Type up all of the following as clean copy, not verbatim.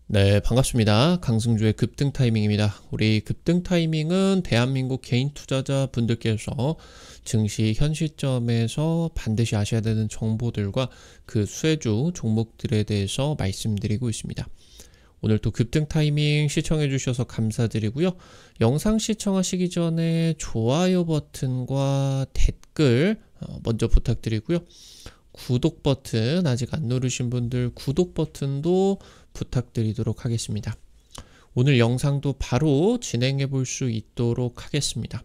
네, 반갑습니다. 강승주의 급등 타이밍입니다. 우리 급등 타이밍은 대한민국 개인 투자자 분들께서 증시 현 시점에서 반드시 아셔야 되는 정보들과 그 수혜주 종목들에 대해서 말씀드리고 있습니다. 오늘 또 급등 타이밍 시청해 주셔서 감사드리고요. 영상 시청하시기 전에 좋아요 버튼과 댓글 먼저 부탁드리고요. 구독 버튼 아직 안 누르신 분들 구독 버튼도 부탁드리도록 하겠습니다. 오늘 영상도 바로 진행해 볼 수 있도록 하겠습니다.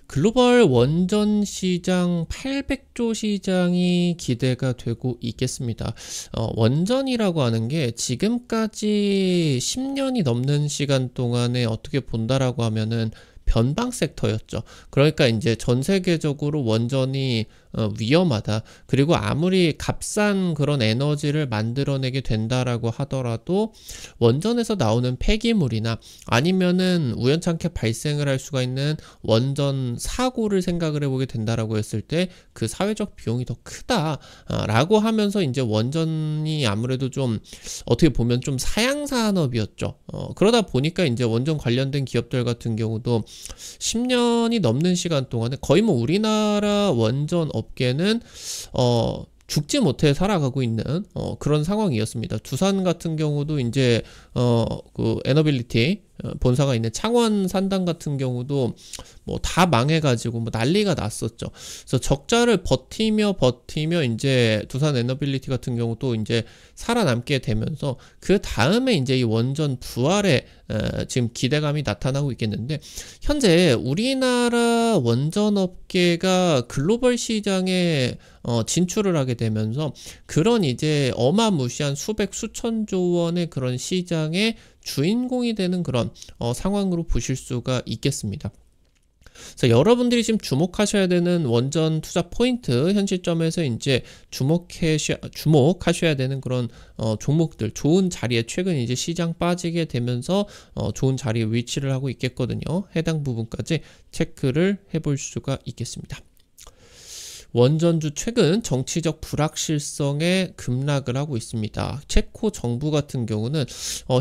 글로벌 원전 시장 800조 시장이 기대가 되고 있겠습니다. 원전이라고 하는 게 지금까지 10년이 넘는 시간 동안에 어떻게 본다라고 하면은 변방 섹터였죠. 그러니까 이제 전 세계적으로 원전이 위험하다. 그리고 아무리 값싼 그런 에너지를 만들어내게 된다라고 하더라도 원전에서 나오는 폐기물이나 아니면은 우연찮게 발생을 할 수가 있는 원전 사고를 생각을 해보게 된다라고 했을 때 그 사회적 비용이 더 크다라고 하면서 이제 원전이 아무래도 좀 어떻게 보면 좀 사양 산업이었죠. 그러다 보니까 이제 원전 관련된 기업들 같은 경우도 10년이 넘는 시간 동안에 거의 뭐 우리나라 원전 업계는 죽지 못해 살아가고 있는 그런 상황이었습니다. 두산 같은 경우도 이제 그 에너빌리티 본사가 있는 창원 산당 같은 경우도 뭐 다 망해가지고 뭐 난리가 났었죠. 그래서 적자를 버티며 이제 두산 에너빌리티 같은 경우도 이제 살아남게 되면서 그 다음에 이제 이 원전 부활에 지금 기대감이 나타나고 있겠는데, 현재 우리나라 원전 업계가 글로벌 시장에 진출을 하게 되면서 그런 이제 어마무시한 수백 수천조 원의 그런 시장의 주인공이 되는 그런 상황으로 보실 수가 있겠습니다. 그래서 여러분들이 지금 주목하셔야 되는 원전 투자 포인트, 현 시점에서 이제 주목하셔야 되는 그런 종목들, 좋은 자리에 최근 이제 시장 빠지게 되면서 좋은 자리에 위치를 하고 있겠거든요. 해당 부분까지 체크를 해볼 수가 있겠습니다. 원전주 최근 정치적 불확실성에 급락을 하고 있습니다. 체코 정부 같은 경우는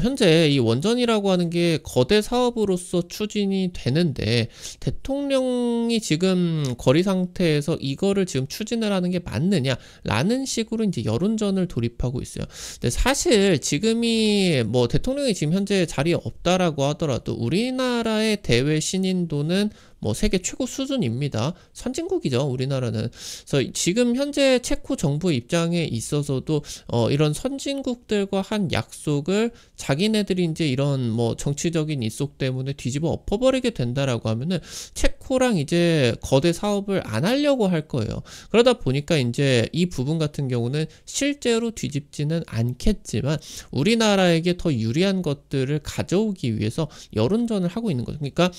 현재 이 원전이라고 하는 게 거대 사업으로서 추진이 되는데 대통령이 지금 거리 상태에서 이거를 지금 추진을 하는 게 맞느냐라는 식으로 이제 여론전을 돌입하고 있어요. 근데 사실 지금이 뭐 대통령이 지금 현재 자리에 없다라고 하더라도 우리나라의 대외 신인도는 뭐 세계 최고 수준입니다. 선진국이죠, 우리나라는. 그래서 지금 현재 체코 정부 입장에 있어서도 이런 선진국들과 한 약속을 자기네들이 이제 이런 뭐 정치적인 이속 때문에 뒤집어 엎어버리게 된다라고 하면은 체코랑 이제 거대 사업을 안 하려고 할 거예요. 그러다 보니까 이제 이 부분 같은 경우는 실제로 뒤집지는 않겠지만 우리나라에게 더 유리한 것들을 가져오기 위해서 여론전을 하고 있는 거죠. 그러니까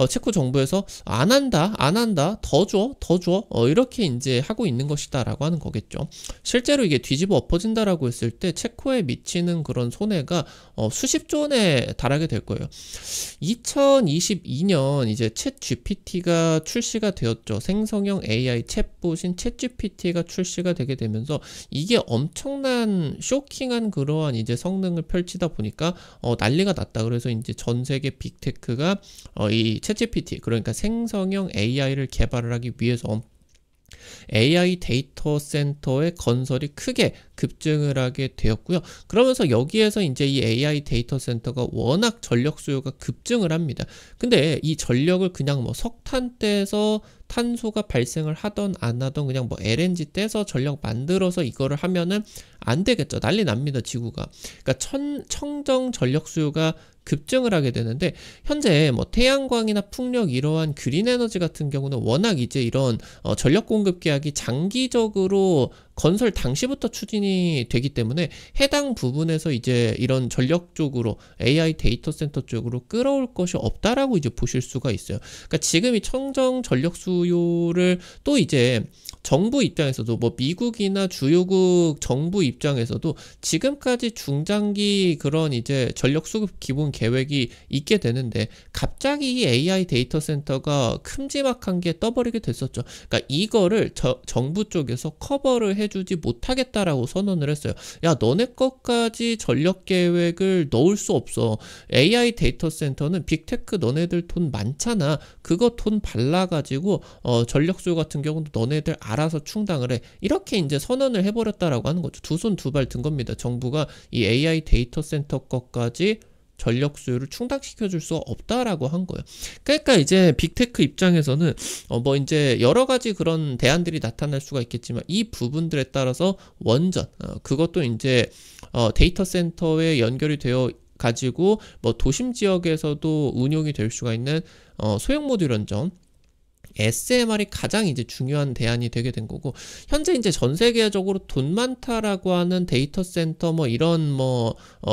체코 정부에서 안 한다, 더 줘, 이렇게 이제 하고 있는 것이다 라고 하는 거겠죠. 실제로 이게 뒤집어 엎어진다라고 했을 때 체코에 미치는 그런 손해가 수십조 원에 달하게 될 거예요. 2022년 이제 챗 GPT가 출시가 되었죠. 생성형 AI 챗봇인 챗 GPT가 출시가 되게 되면서 이게 엄청난 쇼킹한 그러한 이제 성능을 펼치다 보니까 난리가 났다. 그래서 이제 전 세계 빅테크가 이 챗 GPT, 그러니까 생성형 AI를 개발을 하기 위해서 AI 데이터 센터의 건설이 크게 급증을 하게 되었고요. 그러면서 여기에서 이제 이 AI 데이터 센터가 워낙 전력 수요가 급증을 합니다. 근데 이 전력을 그냥 뭐 석탄 떼서 탄소가 발생을 하던 안 하던 그냥 뭐 LNG 떼서 전력 만들어서 이거를 하면은 안 되겠죠. 난리 납니다, 지구가. 그러니까 청정 전력 수요가 급증을 하게 되는데, 현재 뭐 태양광이나 풍력 이러한 그린 에너지 같은 경우는 워낙 이제 이런 전력 공급 계약이 장기적으로 건설 당시부터 추진이 되기 때문에 해당 부분에서 이제 이런 전력 쪽으로 AI 데이터 센터 쪽으로 끌어올 것이 없다라고 이제 보실 수가 있어요. 그러니까 지금 이 청정 전력 수요를 또 이제 정부 입장에서도 뭐 미국이나 주요국 정부 입장에서도 지금까지 중장기 그런 이제 전력 수급 기본 계획이 있게 되는데 갑자기 이 AI 데이터 센터가 큼지막한 게 떠버리게 됐었죠. 그러니까 이거를 정부 쪽에서 커버를 해주지 못하겠다라고 선언을 했어요. 야, 너네 것까지 전력 계획을 넣을 수 없어. AI 데이터 센터는 빅테크 너네들 돈 많잖아. 그거 돈 발라가지고 전력수 같은 경우도 너네들 알아서 충당을 해. 이렇게 이제 선언을 해버렸다라고 하는 거죠. 두 손 두 발 든 겁니다. 정부가 이 AI 데이터 센터 것까지 전력 수요를 충당시켜 줄 수 없다라고 한 거예요. 그러니까 이제 빅테크 입장에서는 뭐 이제 여러 가지 그런 대안들이 나타날 수가 있겠지만 이 부분들에 따라서 원전 그것도 이제 데이터 센터에 연결이 되어 가지고 뭐 도심 지역에서도 운용이 될 수가 있는 소형 모듈 원전 SMR이 가장 이제 중요한 대안이 되게 된 거고, 현재 이제 전 세계적으로 돈 많다라고 하는 데이터 센터 뭐 이런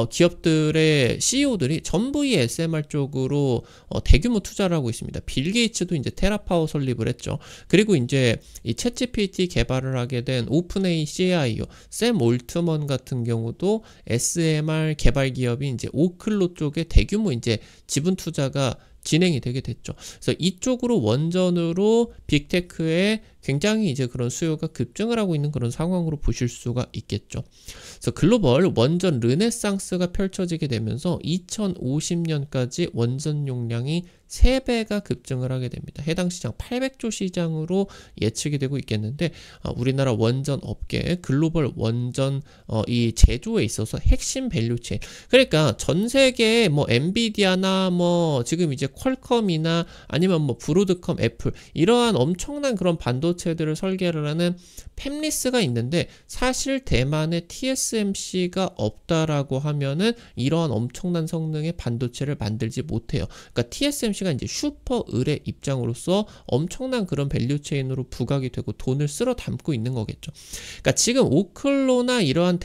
기업들의 CEO들이 전부 이 SMR 쪽으로 대규모 투자를 하고 있습니다. 빌 게이츠도 이제 테라파워 설립을 했죠. 그리고 이제 이 챗GPT 개발을 하게 된 오픈AI CIO 샘 올트먼 같은 경우도 SMR 개발 기업이 이제 오클로 쪽에 대규모 이제 지분 투자가 진행이 되게 됐죠. 그래서 이쪽으로 원전으로 빅테크에 굉장히 이제 그런 수요가 급증을 하고 있는 그런 상황으로 보실 수가 있겠죠. 그래서 글로벌 원전 르네상스가 펼쳐지게 되면서 2050년까지 원전 용량이 3배가 급증을 하게 됩니다. 해당 시장 800조 시장으로 예측이 되고 있겠는데, 우리나라 원전 업계 글로벌 원전 이 제조에 있어서 핵심 밸류체인, 그러니까 전 세계에 뭐 엔비디아나 뭐 지금 이제 퀄컴이나 아니면 뭐 브로드컴, 애플 이러한 엄청난 그런 반도체들을 설계를 하는 팹리스가 있는데, 사실 대만에 TSMC가 없다라고 하면은 이러한 엄청난 성능의 반도체를 만들지 못해요. 그러니까 TSMC가 이제 슈퍼 을의 입장으로서 엄청난 그런 밸류체인으로 부각이 되고 돈을 쓸어 담고 있는 거겠죠. 그러니까 지금 오클로나 이러한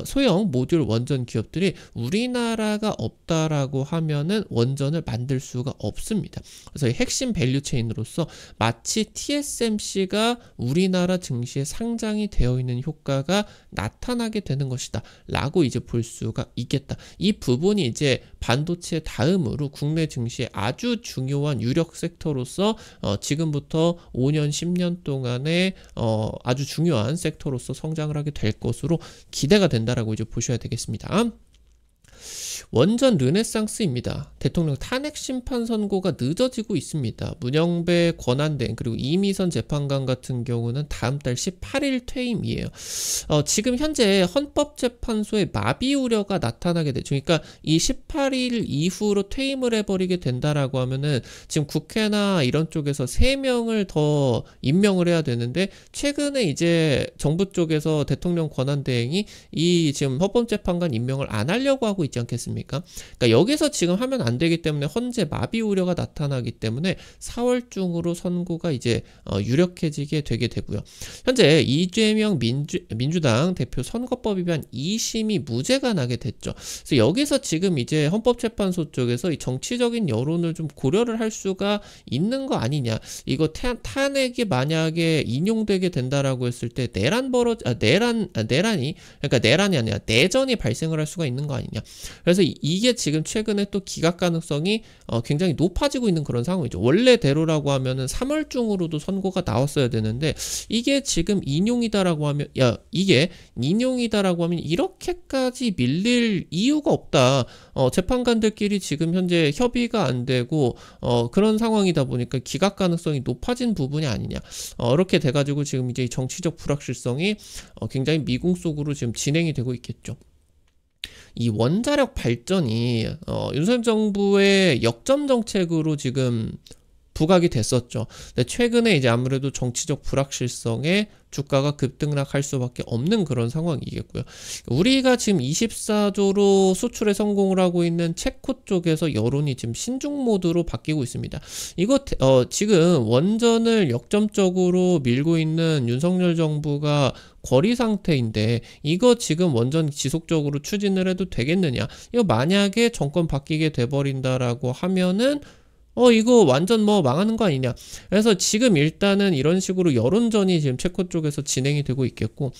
소형 모듈 원전 기업들이 우리나라가 없다라고 하면은 원전을 만들 수가 없습니다. 그래서 핵심 밸류체인으로서 마치 TSMC가 우리나라 증시에 상장이 되어 있는 효과가 나타나게 되는 것이다 라고 이제 볼 수가 있겠다. 이 부분이 이제 반도체 다음으로 국내 증시에 아주 중요한 유력 섹터로서 지금부터 5년 10년 동안에 아주 중요한 섹터로서 성장을 하게 될 것으로 기대가 된다라고 이제 보셔야 되겠습니다. 원전 르네상스입니다. 대통령 탄핵 심판 선고가 늦어지고 있습니다. 문영배 권한대행 그리고 이미선 재판관 같은 경우는 다음 달 18일 퇴임이에요. 지금 현재 헌법재판소에 마비 우려가 나타나게 되죠. 그러니까 이 18일 이후로 퇴임을 해버리게 된다라고 하면은 지금 국회나 이런 쪽에서 3명을 더 임명을 해야 되는데, 최근에 이제 정부 쪽에서 대통령 권한대행이 이 지금 헌법재판관 임명을 안 하려고 하고 있지 않겠습니까? 그러니까 여기서 지금 하면 안 되기 때문에 헌재 마비 우려가 나타나기 때문에 4월 중으로 선고가 이제 유력해지게 되게 되고요. 현재 이재명 민주당 대표 선거법 위반 2심이 무죄가 나게 됐죠. 그래서 여기서 지금 이제 헌법재판소 쪽에서 이 정치적인 여론을 좀 고려를 할 수가 있는 거 아니냐. 이거 탄핵이 만약에 인용되게 된다라고 했을 때 내란이 아니라 내전이 발생을 할 수가 있는 거 아니냐. 그래서 이게 지금 최근에 또 기각 가능성이 굉장히 높아지고 있는 그런 상황이죠. 원래대로라고 하면은 3월 중으로도 선고가 나왔어야 되는데, 이게 지금 인용이다라고 하면 이렇게까지 밀릴 이유가 없다. 재판관들끼리 지금 현재 협의가 안 되고 그런 상황이다 보니까 기각 가능성이 높아진 부분이 아니냐. 이렇게 돼가지고 지금 이제 정치적 불확실성이 굉장히 미궁 속으로 지금 진행이 되고 있겠죠. 이 원자력 발전이 윤석열 정부의 역점 정책으로 지금 부각이 됐었죠. 근데 최근에 이제 아무래도 정치적 불확실성에 주가가 급등락할 수밖에 없는 그런 상황이겠고요. 우리가 지금 24조로 수출에 성공을 하고 있는 체코 쪽에서 여론이 지금 신중 모드로 바뀌고 있습니다. 이거 지금 원전을 역점적으로 밀고 있는 윤석열 정부가 거리 상태인데, 이거 지금 원전 지속적으로 추진을 해도 되겠느냐. 이거 만약에 정권 바뀌게 돼버린다라고 하면은 이거 완전 뭐 망하는 거 아니냐. 그래서 지금 일단은 이런 식으로 여론전이 지금 체코 쪽에서 진행이 되고 있겠고,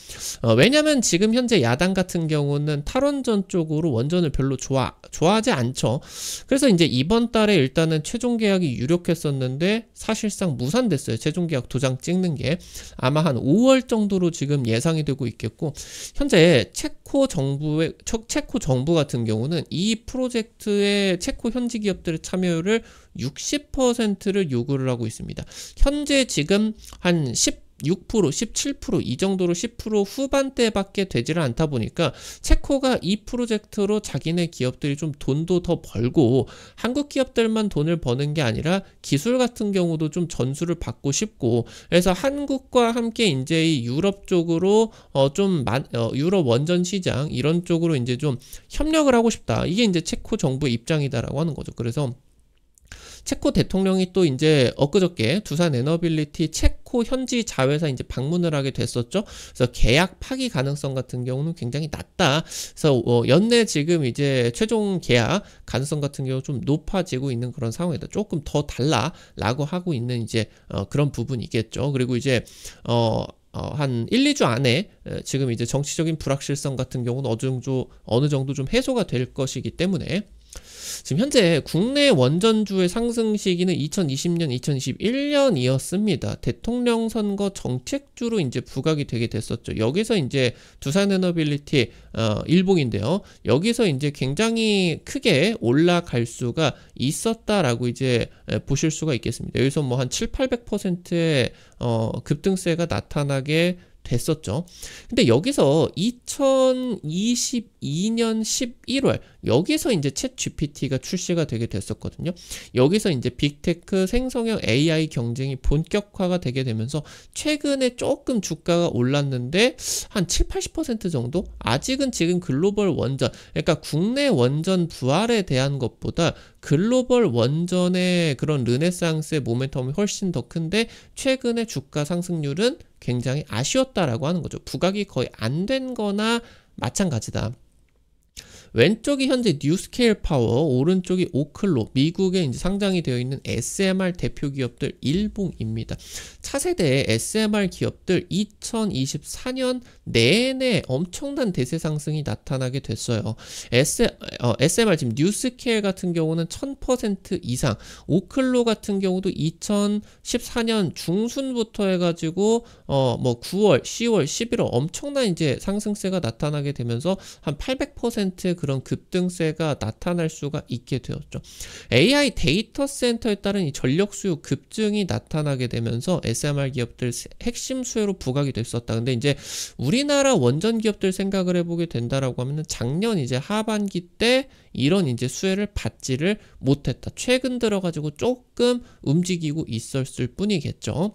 왜냐면 지금 현재 야당 같은 경우는 탈원전 쪽으로 원전을 별로 좋아하지 않죠. 그래서 이제 이번 달에 일단은 최종 계약이 유력했었는데 사실상 무산됐어요. 최종 계약 도장 찍는 게 아마 한 5월 정도로 지금 예상이 되고 있겠고, 현재 체코 정부 같은 경우는 이 프로젝트에 체코 현지 기업들의 참여를 60%를 요구를 하고 있습니다. 현재 지금 한 16%, 17%이 정도로 10% 후반대밖에 되지를 않다 보니까 체코가 이 프로젝트로 자기네 기업들이 좀 돈도 더 벌고 한국 기업들만 돈을 버는 게 아니라 기술 같은 경우도 좀 전수를 받고 싶고, 그래서 한국과 함께 이제 이 유럽 쪽으로 유럽 원전 시장 이런 쪽으로 이제 좀 협력을 하고 싶다. 이게 이제 체코 정부의 입장이다라고 하는 거죠. 그래서 체코 대통령이 또 이제 엊그저께 두산 에너빌리티 체코 현지 자회사 이제 방문을 하게 됐었죠. 그래서 계약 파기 가능성 같은 경우는 굉장히 낮다. 그래서 연내 지금 이제 최종 계약 가능성 같은 경우 좀 높아지고 있는 그런 상황이다. 조금 더 달라라고 하고 있는 이제 그런 부분이겠죠. 그리고 이제 한 1, 2주 안에 지금 이제 정치적인 불확실성 같은 경우는 어느 정도 좀 해소가 될 것이기 때문에 지금 현재 국내 원전주의 상승 시기는 2020년, 2021년이었습니다. 대통령 선거 정책주로 이제 부각이 되게 됐었죠. 여기서 이제 두산에너빌리티 일봉인데요. 여기서 이제 굉장히 크게 올라갈 수가 있었다라고 이제 보실 수가 있겠습니다. 여기서 뭐 한 7, 800%의 급등세가 나타나게 됐었죠. 근데 여기서 2022년 11월 여기서 이제 챗 GPT가 출시가 되게 됐었거든요. 여기서 이제 빅테크 생성형 AI 경쟁이 본격화가 되게 되면서 최근에 조금 주가가 올랐는데 한 7, 80% 정도? 아직은 지금 글로벌 원전, 그러니까 국내 원전 부활에 대한 것보다 글로벌 원전의 그런 르네상스의 모멘텀이 훨씬 더 큰데 최근에 주가 상승률은 굉장히 아쉬웠다라고 하는 거죠. 부각이 거의 안 된 거나 마찬가지다. 왼쪽이 현재 뉴스케일 파워, 오른쪽이 오클로, 미국에 이제 상장이 되어 있는 SMR 대표 기업들 일봉입니다. 차세대의 SMR 기업들 2024년 내내 엄청난 대세 상승이 나타나게 됐어요. SMR 지금 뉴스케일 같은 경우는 1000% 이상, 오클로 같은 경우도 2014년 중순부터 해가지고 뭐 9월, 10월, 11월 엄청난 이제 상승세가 나타나게 되면서 한 800% 그런 급등세가 나타날 수가 있게 되었죠. AI 데이터 센터에 따른 이 전력 수요 급증이 나타나게 되면서 SMR 기업들 핵심 수요로 부각이 됐었다. 근데 이제 우리나라 원전 기업들 생각을 해보게 된다라고 하면은 작년 이제 하반기 때 이런 이제 수혜를 받지를 못했다. 최근 들어가지고 조금 움직이고 있었을 뿐이겠죠.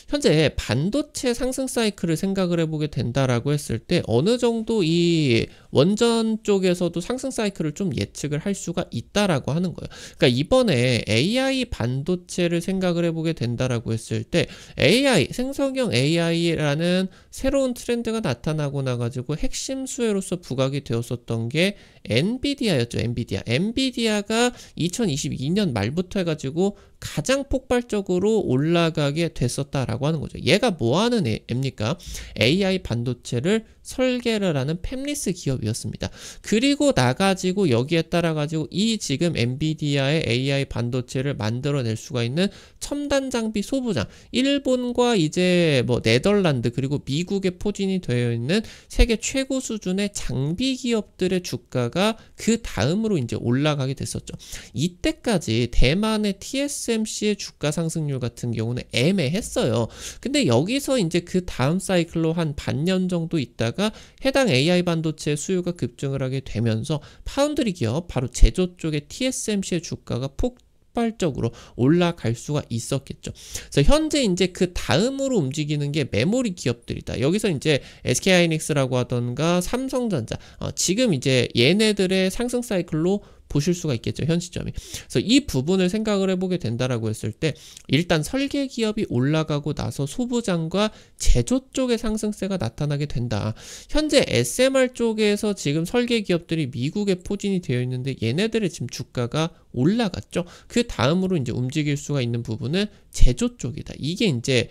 현재 반도체 상승 사이클을 생각을 해보게 된다라고 했을 때 어느 정도 이 원전 쪽에서도 상승 사이클을 좀 예측을 할 수가 있다라고 하는 거예요. 그러니까 이번에 AI 반도체를 생각을 해보게 된다라고 했을 때 AI, 생성형 AI라는 새로운 트렌드가 나타나고 나가지고 핵심 수혜로서 부각이 되었었던 게 엔비디아였죠. 엔비디아가 2022년 말부터 해가지고 가장 폭발적으로 올라가게 됐었다라고 하는 거죠. 얘가 뭐 하는 애입니까? AI 반도체를 설계를 하는 팹리스 기업이었습니다. 그리고 나가지고 여기에 따라가지고 이 지금 엔비디아의 AI 반도체를 만들어낼 수가 있는 첨단 장비 소부장, 일본과 이제 뭐 네덜란드 그리고 미국에 포진이 되어 있는 세계 최고 수준의 장비 기업들의 주가가 그 다음으로 이제 올라가게 됐었죠. 이때까지 대만의 TSMC의 주가 상승률 같은 경우는 애매했어요. 근데 여기서 이제 그 다음 사이클로 한 반년 정도 있다가 해당 AI 반도체 수요가 급증을 하게 되면서 파운드리 기업, 바로 제조 쪽의 TSMC의 주가가 폭발적으로 올라갈 수가 있었겠죠. 그래서 현재 이제 그 다음으로 움직이는 게 메모리 기업들이다. 여기서 이제 SK하이닉스라고 하던가 삼성전자, 지금 이제 얘네들의 상승 사이클로 보실 수가 있겠죠, 현 시점이. 그래서 이 부분을 생각을 해보게 된다라고 했을 때 일단 설계 기업이 올라가고 나서 소부장과 제조 쪽의 상승세가 나타나게 된다. 현재 SMR 쪽에서 지금 설계 기업들이 미국에 포진이 되어 있는데 얘네들의 지금 주가가 올라갔죠. 그 다음으로 이제 움직일 수가 있는 부분은 제조 쪽이다. 이게 이제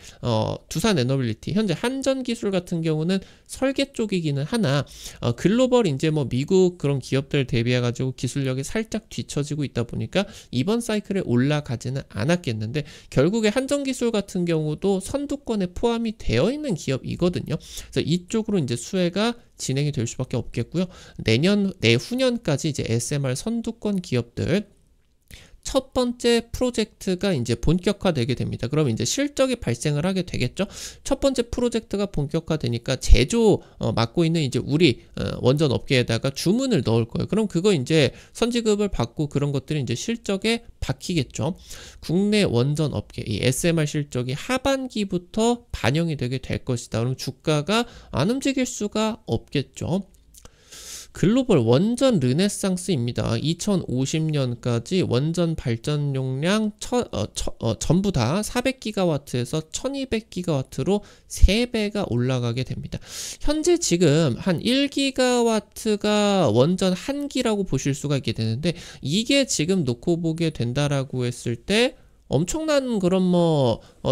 두산 에너빌리티, 현재 한전기술 같은 경우는 설계 쪽이기는 하나 글로벌 이제 뭐 미국 그런 기업들 대비해 가지고 기술력이 살짝 뒤처지고 있다 보니까 이번 사이클에 올라가지는 않았겠는데 결국에 한전기술 같은 경우도 선두권에 포함이 되어 있는 기업이거든요. 그래서 이쪽으로 이제 수혜가 진행이 될 수밖에 없겠고요. 내후년까지 이제 SMR 선두권 기업들 첫 번째 프로젝트가 이제 본격화되게 됩니다. 그럼 이제 실적이 발생을 하게 되겠죠. 첫 번째 프로젝트가 본격화되니까 제조 맡고 있는 이제 우리 원전 업계에다가 주문을 넣을 거예요. 그럼 그거 이제 선지급을 받고 그런 것들이 이제 실적에 박히겠죠. 국내 원전 업계 이 SMR 실적이 하반기부터 반영이 되게 될 것이다. 그럼 주가가 안 움직일 수가 없겠죠. 글로벌 원전 르네상스입니다. 2050년까지 원전 발전 용량 전부 다 400기가와트에서 1200기가와트로 3배가 올라가게 됩니다. 현재 지금 한 1기가와트가 원전 1기라고 보실 수가 있게 되는데 이게 지금 놓고 보게 된다라고 했을 때 엄청난 그런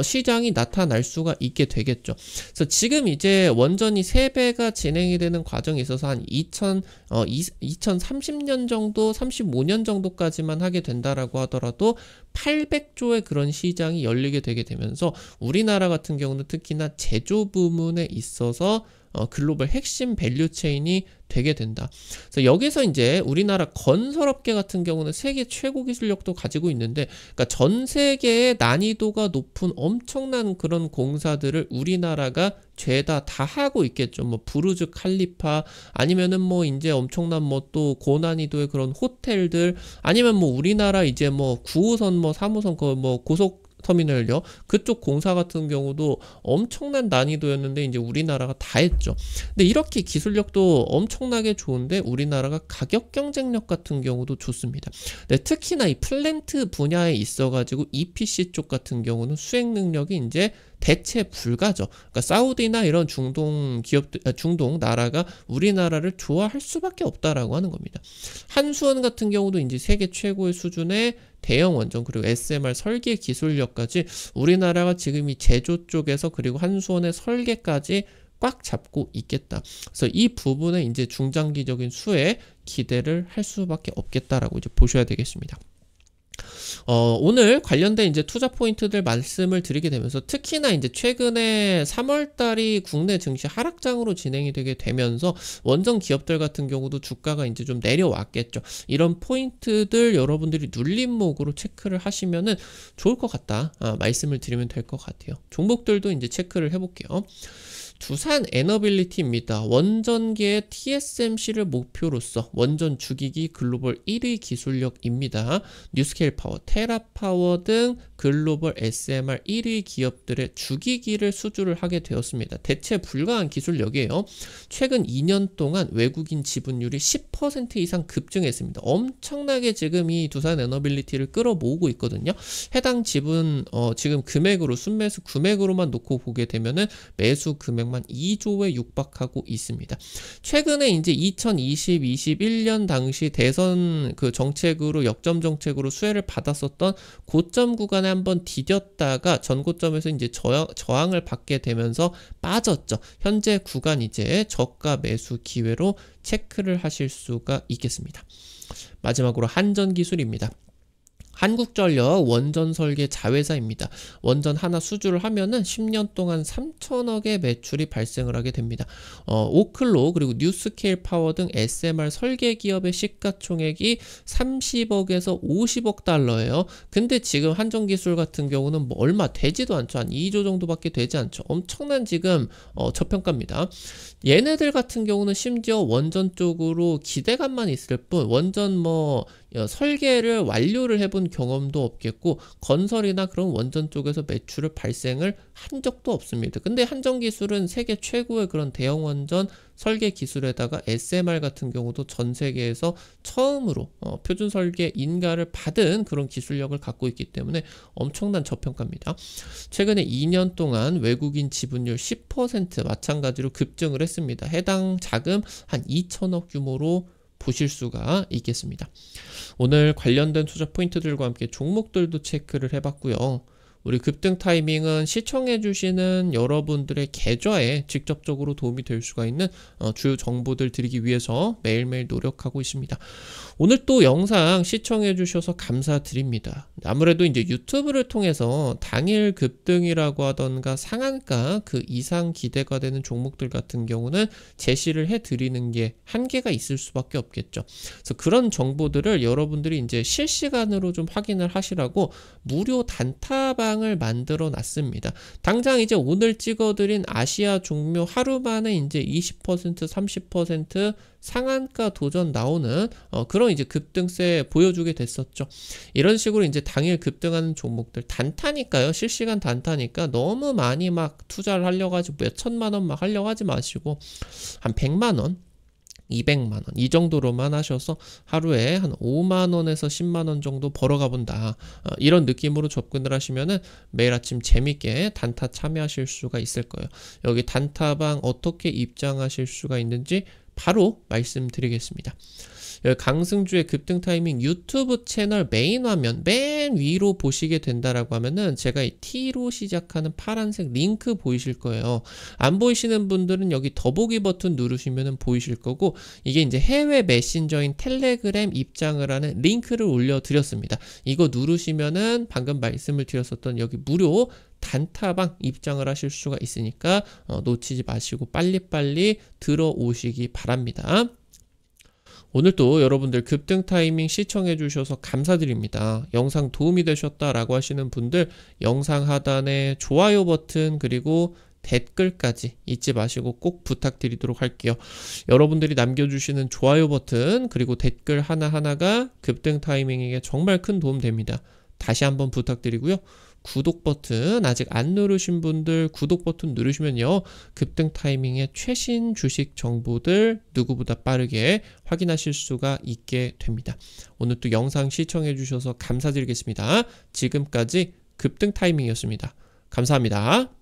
시장이 나타날 수가 있게 되겠죠. 그래서 지금 이제 원전이 3배가 진행이 되는 과정에 있어서 한 2030년 정도, 35년 정도까지만 하게 된다라고 하더라도 800조의 그런 시장이 열리게 되게 되면서 우리나라 같은 경우는 특히나 제조 부문에 있어서 글로벌 핵심 밸류 체인이 되게 된다. 그래서 여기서 이제 우리나라 건설업계 같은 경우는 세계 최고 기술력도 가지고 있는데, 그러니까 전 세계의 난이도가 높은 엄청난 그런 공사들을 우리나라가 죄다 다 하고 있겠죠. 뭐 부르즈 칼리파 아니면은 뭐 이제 엄청난 뭐 또 고난이도의 그런 호텔들 아니면 뭐 우리나라 이제 뭐 9호선 뭐 3호선 뭐 고속 터미널요. 그쪽 공사 같은 경우도 엄청난 난이도였는데 이제 우리나라가 다 했죠. 근데 이렇게 기술력도 엄청나게 좋은데 우리나라가 가격 경쟁력 같은 경우도 좋습니다. 네, 특히나 이 플랜트 분야에 있어가지고 EPC 쪽 같은 경우는 수행 능력이 이제 대체 불가죠. 그러니까 사우디나 이런 중동 기업들, 중동 나라가 우리나라를 좋아할 수밖에 없다라고 하는 겁니다. 한수원 같은 경우도 이제 세계 최고의 수준의 대형 원전 그리고 SMR 설계 기술력까지 우리나라가 지금 이 제조 쪽에서 그리고 한수원의 설계까지 꽉 잡고 있겠다. 그래서 이 부분에 이제 중장기적인 수혜 기대를 할 수밖에 없겠다라고 이제 보셔야 되겠습니다. 오늘 관련된 이제 투자 포인트들 말씀을 드리게 되면서 특히나 이제 최근에 3월달이 국내 증시 하락장으로 진행이 되게 되면서 원전 기업들 같은 경우도 주가가 이제 좀 내려왔겠죠. 이런 포인트들 여러분들이 눌림목으로 체크를 하시면은 좋을 것 같다. 말씀을 드리면 될 것 같아요. 종목들도 이제 체크를 해볼게요. 두산 에너빌리티입니다. 원전계의 TSMC를 목표로서 원전 주기기 글로벌 1위 기술력입니다. 뉴스케일 파워, 테라파워 등 글로벌 SMR 1위 기업들의 주기기를 수주를 하게 되었습니다. 대체 불가한 기술력이에요. 최근 2년 동안 외국인 지분율이 10% 이상 급증했습니다. 엄청나게 지금 이 두산 에너빌리티를 끌어모으고 있거든요. 해당 지분 지금 금액으로 순매수 금액으로만 놓고 보게 되면은 매수 금액 2조에 육박하고 있습니다. 최근에 이제 2020-21년 당시 대선 그 정책으로 역점 정책으로 수혜를 받았었던 고점 구간에 한번 디뎠다가 전고점에서 이제 저항을 받게 되면서 빠졌죠. 현재 구간 이제 저가 매수 기회로 체크를 하실 수가 있겠습니다. 마지막으로 한전기술입니다. 한국전력 원전 설계 자회사입니다. 원전 하나 수주를 하면은 10년 동안 3천억의 매출이 발생을 하게 됩니다. 오클로 그리고 뉴스케일 파워 등 SMR 설계 기업의 시가총액이 30억에서 50억 달러예요. 근데 지금 한전기술 같은 경우는 뭐 얼마 되지도 않죠. 한 2조 정도밖에 되지 않죠. 엄청난 지금 저평가입니다. 얘네들 같은 경우는 심지어 원전 쪽으로 기대감만 있을 뿐 원전 뭐 설계를 완료를 해본 경험도 없겠고 건설이나 그런 원전 쪽에서 매출을 발생을 한 적도 없습니다. 근데 한전기술은 세계 최고의 그런 대형 원전 설계 기술에다가 SMR 같은 경우도 전 세계에서 처음으로 표준 설계 인가를 받은 그런 기술력을 갖고 있기 때문에 엄청난 저평가입니다. 최근에 2년 동안 외국인 지분율 10% 마찬가지로 급증을 했습니다. 해당 자금 한 2천억 규모로 보실 수가 있겠습니다. 오늘 관련된 투자 포인트들과 함께 종목들도 체크를 해봤고요. 우리 급등 타이밍은 시청해주시는 여러분들의 계좌에 직접적으로 도움이 될 수가 있는 주요 정보들 드리기 위해서 매일매일 노력하고 있습니다. 오늘 또 영상 시청해주셔서 감사드립니다. 아무래도 이제 유튜브를 통해서 당일 급등이라고 하던가 상한가 그 이상 기대가 되는 종목들 같은 경우는 제시를 해드리는 게 한계가 있을 수밖에 없겠죠. 그래서 그런 정보들을 여러분들이 이제 실시간으로 좀 확인을 하시라고 무료 단타방을 만들어 놨습니다. 당장 이제 오늘 찍어드린 아시아 종묘 하루 만에 이제 20% 30% 상한가 도전 나오는 그런 이제 급등세 보여주게 됐었죠. 이런 식으로 이제 당일 급등하는 종목들 단타니까요. 실시간 단타니까 너무 많이 막 투자를 하려고 하지 몇 천만 원 막 하려고 하지 마시고 한 100만 원 200만원 이 정도로만 하셔서 하루에 한 5만원에서 10만원 정도 벌어가 본다. 이런 느낌으로 접근을 하시면은 매일 아침 재밌게 단타 참여하실 수가 있을 거예요. 여기 단타방 어떻게 입장하실 수가 있는지 바로 말씀드리겠습니다. 강승주의 급등 타이밍 유튜브 채널 메인 화면 맨 위로 보시게 된다라고 하면은 제가 이 T로 시작하는 파란색 링크 보이실 거예요. 안 보이시는 분들은 여기 더보기 버튼 누르시면은 보이실 거고 이게 이제 해외 메신저인 텔레그램 입장을 하는 링크를 올려드렸습니다. 이거 누르시면은 방금 말씀을 드렸었던 여기 무료 단타방 입장을 하실 수가 있으니까 놓치지 마시고 빨리빨리 들어오시기 바랍니다. 오늘도 여러분들 급등 타이밍 시청해 주셔서 감사드립니다. 영상 도움이 되셨다라고 하시는 분들 영상 하단에 좋아요 버튼 그리고 댓글까지 잊지 마시고 꼭 부탁드리도록 할게요. 여러분들이 남겨주시는 좋아요 버튼 그리고 댓글 하나하나가 급등 타이밍에 정말 큰 도움 됩니다. 다시 한번 부탁드리고요. 구독 버튼 아직 안 누르신 분들 구독 버튼 누르시면요. 급등 타이밍의 최신 주식 정보들 누구보다 빠르게 확인하실 수가 있게 됩니다. 오늘 또 영상 시청해 주셔서 감사드리겠습니다. 지금까지 급등 타이밍이었습니다. 감사합니다.